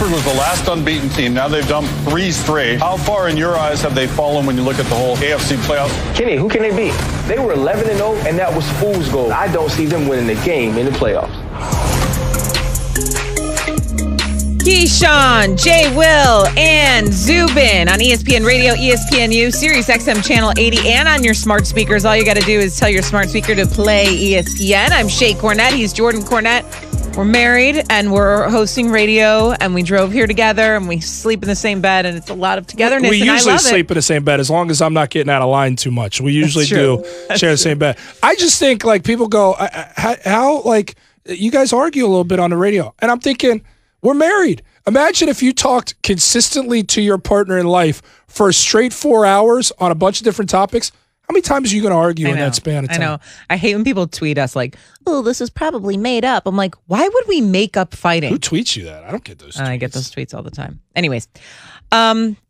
Pittsburgh was the last unbeaten team. Now they've done 3 straight. How far in your eyes have they fallen when you look at the whole AFC playoffs? Kenny, who can they beat? They were 11-0, and that was fool's gold. I don't see them winning the game in the playoffs. Keyshawn, Jay Will, and Zubin on ESPN Radio, ESPNU, Sirius XM Channel 80, and on your smart speakers. All you got to do is tell your smart speaker to play ESPN. I'm Shay Cornett. He's Jordan Cornett. We're married, and we're hosting radio, and we drove here together, and we sleep in the same bed, and it's a lot of togetherness, We and I usually love sleep in the same bed as long as I'm not getting out of line too much. We usually do share the same bed. I just think, like, people go, how, like, you guys argue a little bit on the radio, and I'm thinking, we're married. Imagine if you talked consistently to your partner in life for a straight 4 hours on a bunch of different topics. How many times are you going to argue in that span of time? I know. I hate when people tweet us like, oh, this is probably made up. I'm like, why would we make up fighting? Who tweets you that? I don't get those tweets. I get those tweets all the time. Anyways,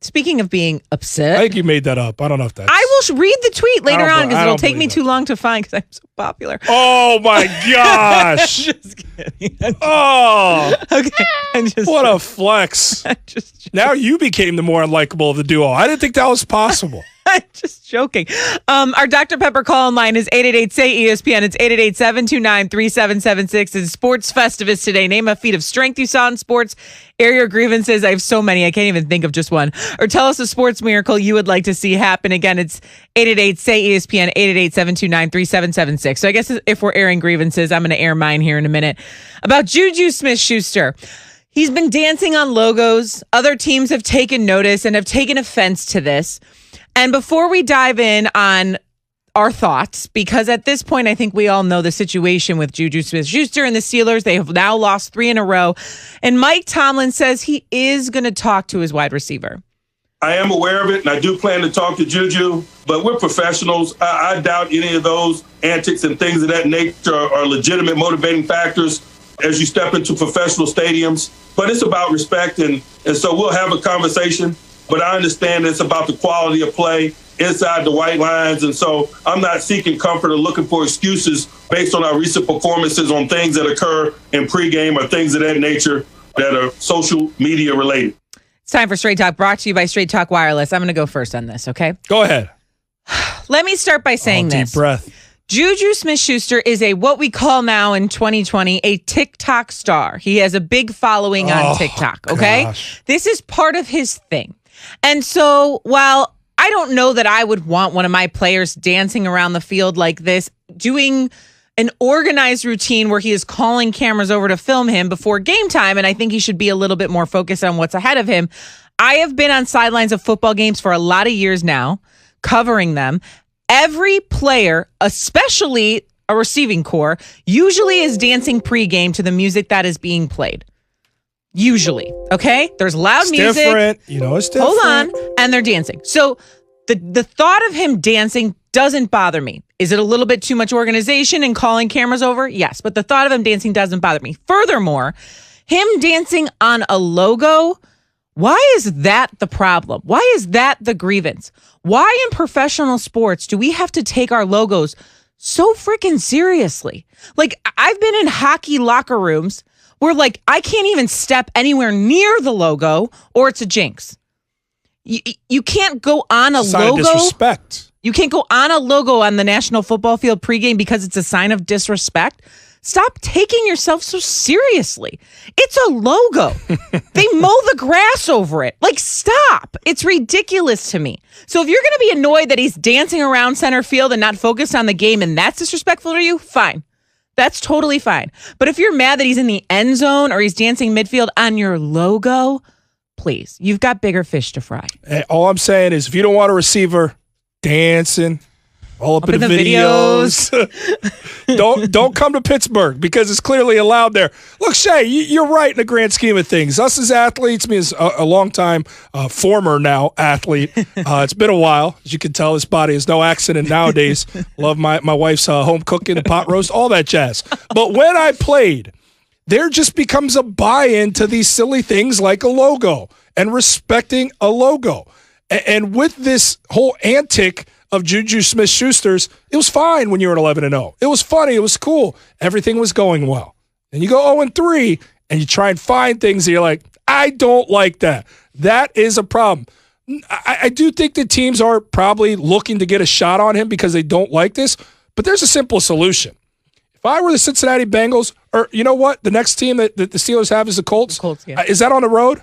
speaking of being upset. I think you made that up. I don't know if that's... I will read the tweet later on because it'll take me too long to find because I'm so popular. Oh, my gosh. Just kidding. Oh. Okay. What a flex. Now you became the more unlikable of the duo. I didn't think that was possible. I'm just joking. Our Dr. Pepper call-in line is 888-SAY-ESPN. It's 888-729-3776. It's Sports Festivus today. Name a feat of strength you saw in sports. Air your grievances. I have so many. I can't even think of just one. Or tell us a sports miracle you would like to see happen. Again, it's 888-SAY-ESPN, 888-729-3776. So I guess if we're airing grievances, I'm going to air mine here in a minute. About JuJu Smith-Schuster. He's been dancing on logos. Other teams have taken notice and have taken offense to this. And before we dive in on our thoughts, because at this point, I think we all know the situation with JuJu Smith-Schuster and the Steelers. They have now lost 3 in a row. And Mike Tomlin says he is going to talk to his wide receiver. I am aware of it, and I do plan to talk to JuJu, but we're professionals. I doubt any of those antics and things of that nature are legitimate motivating factors as you step into professional stadiums. But it's about respect, and so we'll have a conversation. But I understand it's about the quality of play inside the white lines. And so I'm not seeking comfort or looking for excuses based on our recent performances on things that occur in pregame or things of that nature that are social media related. It's time for Straight Talk, brought to you by Straight Talk Wireless. I'm going to go first on this, okay? Go ahead. Let me start by saying this. Deep breath. JuJu Smith-Schuster is what we call now in 2020 a TikTok star. He has a big following on TikTok, okay? Gosh. This is part of his thing. And so while I don't know that I would want one of my players dancing around the field like this, doing an organized routine where he is calling cameras over to film him before game time, and I think he should be a little bit more focused on what's ahead of him. I have been on sidelines of football games for a lot of years now, covering them. Every player, especially a receiving core, usually is dancing pregame to the music that is being played. Usually, okay? There's loud music. Different. You know, it's different. Hold on. And they're dancing. So the thought of him dancing doesn't bother me. Is it a little bit too much organization and calling cameras over? Yes. But the thought of him dancing doesn't bother me. Furthermore, him dancing on a logo, why is that the problem? Why is that the grievance? Why in professional sports do we have to take our logos so freaking seriously? Like, I've been in hockey locker rooms where, like, I can't even step anywhere near the logo or it's a jinx. You can't go on a Sign logo. of disrespect. You can't go on a logo on the National Football Field pregame because it's a sign of disrespect. Stop taking yourself so seriously. It's a logo. They mow the grass over it. Like, stop. It's ridiculous to me. So if you're going to be annoyed that he's dancing around center field and not focused on the game and that's disrespectful to you, fine. That's totally fine. But if you're mad that he's in the end zone or he's dancing midfield on your logo, please, you've got bigger fish to fry. Hey, all I'm saying is if you don't want a receiver dancing all up in the videos, don't come to Pittsburgh because it's clearly allowed there. Look, Shay, you're right in the grand scheme of things. Us as athletes, me as a long-time former now athlete, it's been a while. As you can tell, this body is no accident nowadays. Love my wife's home cooking and pot roast, all that jazz. But when I played, there just becomes a buy-in to these silly things like a logo and respecting a logo. And with this whole antic of JuJu Smith-Schuster's, it was fine when you were at 11-0. It was funny. It was cool. Everything was going well. And you go 0-3, and you try and find things that you're like, I don't like that. That is a problem. I do think the teams are probably looking to get a shot on him because they don't like this, but there's a simple solution. If I were the Cincinnati Bengals, or you know what, the next team that the Steelers have is the Colts. Yeah. Is that on the road?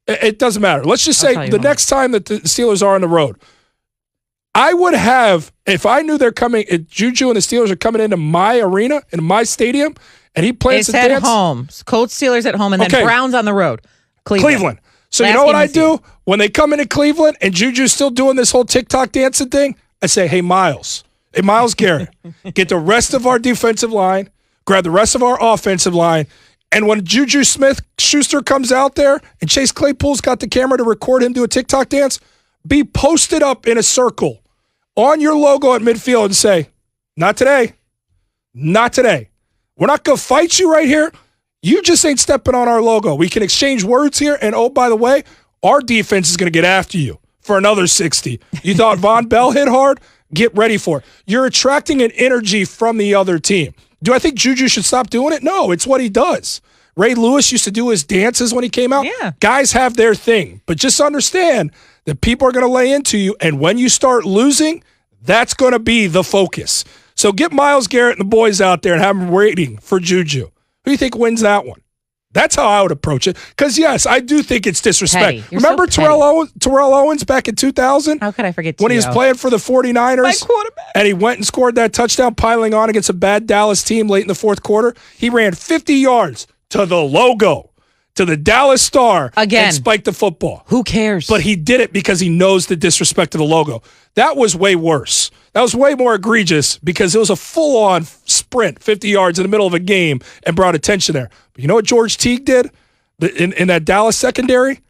It doesn't matter. Let's just say the next time that the Steelers are on the road, I would have, if I knew they're coming, if JuJu and the Steelers are coming into my arena, in my stadium, and he plans to dance. It's at home. Colts, Steelers at home, and then Browns on the road. Cleveland. So you know what I do? When they come into Cleveland and JuJu's still doing this whole TikTok dancing thing, I say, hey, Miles Garrett, get the rest of our defensive line, grab the rest of our offensive line, and when JuJu Smith-Schuster comes out there and Chase Claypool's got the camera to record him do a TikTok dance, be posted up in a circle on your logo at midfield and say, not today. Not today. We're not going to fight you right here. You just ain't stepping on our logo. We can exchange words here, and oh, by the way, our defense is going to get after you for another 60. You thought Von Bell hit hard? Get ready for it. You're attracting an energy from the other team. Do I think JuJu should stop doing it? No, it's what he does. Ray Lewis used to do his dances when he came out. Yeah. Guys have their thing, but just understand that people are going to lay into you, and when you start losing, that's going to be the focus. So get Myles Garrett and the boys out there and have them waiting for JuJu. Who do you think wins that one? That's how I would approach it. Because, yes, I do think it's disrespect. Remember Terrell Owens back in 2000? How could I forget when he was playing for the 49ers? My quarterback. And he went and scored that touchdown piling on against a bad Dallas team late in the fourth quarter. He ran 50 yards to the logo, to the Dallas Star, again, and spiked the football. Who cares? But he did it because he knows the disrespect of the logo. That was way worse. That was way more egregious because it was a full-on sprint, 50 yards in the middle of a game, and brought attention there. But you know what George Teague did in that Dallas secondary?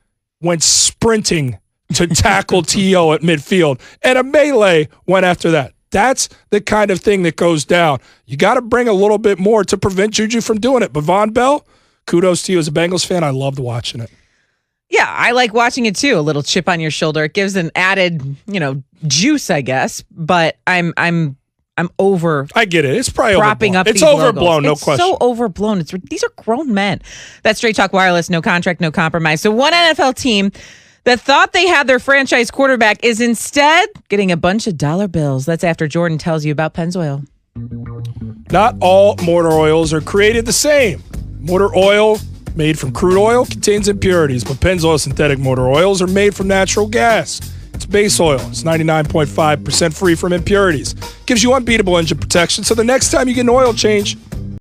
Went sprinting to tackle T.O. at midfield, and a melee went after that. That's the kind of thing that goes down. You got to bring a little bit more to prevent JuJu from doing it. But Von Bell, kudos to you as a Bengals fan. I loved watching it. Yeah, I like watching it too. A little chip on your shoulder. It gives an added, juice, I guess. But I'm over. I get it. It's probably propping overblown. Up. It's overblown, no question. It's so overblown. These are grown men. That's Straight Talk Wireless. No contract, no compromise. So one NFL team that thought they had their franchise quarterback is instead getting a bunch of dollar bills. That's after Jordan tells you about Pennzoil. Not all motor oils are created the same. Motor oil made from crude oil contains impurities, but Pennzoil synthetic motor oils are made from natural gas. It's base oil. It's 99.5% free from impurities. Gives you unbeatable engine protection, so the next time you get an oil change,